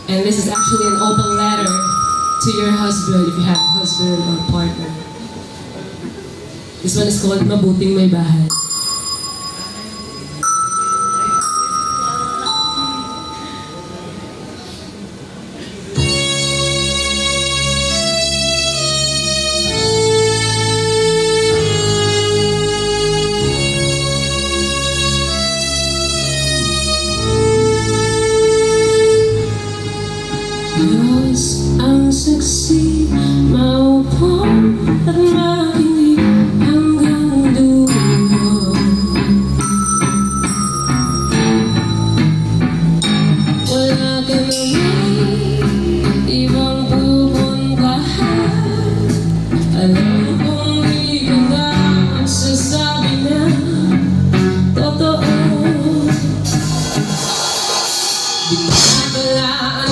And this is actually an open letter to your husband, if you have a husband or partner. This one is called Mabuting May Bahay. Diyos ang saksi, maupo at makinig hanggang dulo. Wala ka naman ibang pupuntahan. Alam kong di ka na magsasabi na totoo. Di makabalaan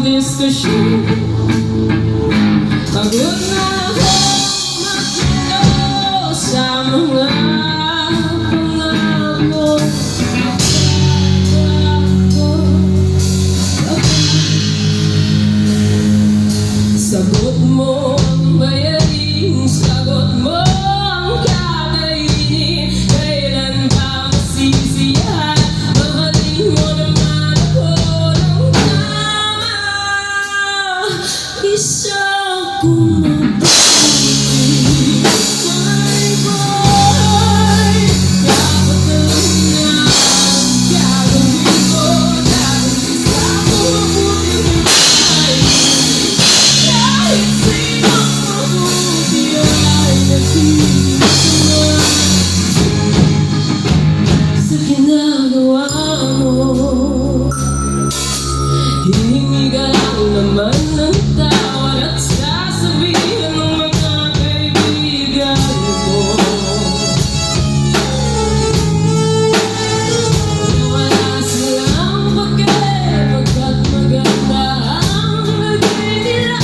diskusyon. Pagod na ako makito sa mga pangako. Sagot mo ang bayarin, sagot mo ang kakainin. Kailan ba masisiyahan? Mahalin mo naman ako ng tama. Isa kong mabuti, my boy. Dapat alam na gagawin ko dahil isa kong mabuting buhay. Kahit sinong mabuti ay nagtitignan sa ginagawa mo. Hihingi ka lang naman ng tawad at sasabihin ng mga kaibigan ko na wala silang pake pagkat maganda ang lagay nila.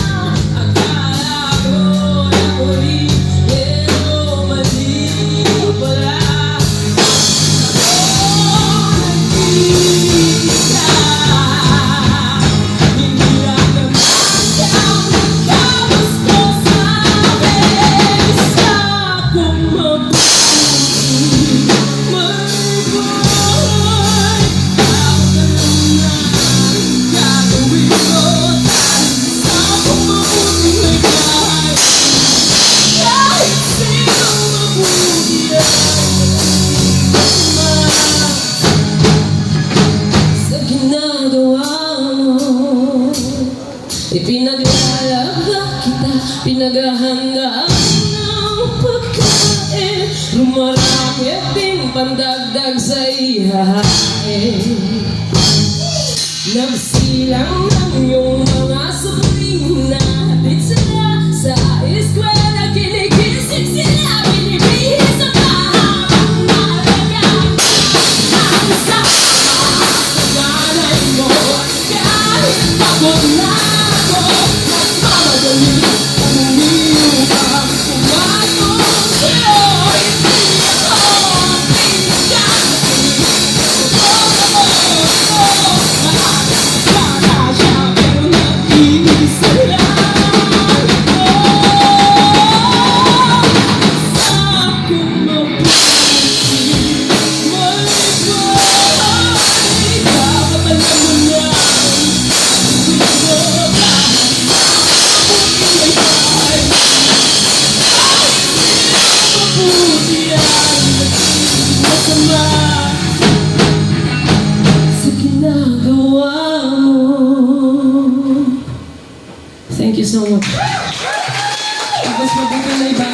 Akala ko na muli, pero mali pala. Ipinaglalaga kita, pinaghahandaan ng pagkain. Rumarakit din pandagdag sa ihahain. Nagsilang ng iyong mga sapling na hatid sila sa eskwela. Kinigisig sila, binibihis sa kahabang nalagaan. Ang sama sa nanay mo, kahit pagod na Thank you so much. Tapos mabuti na iba.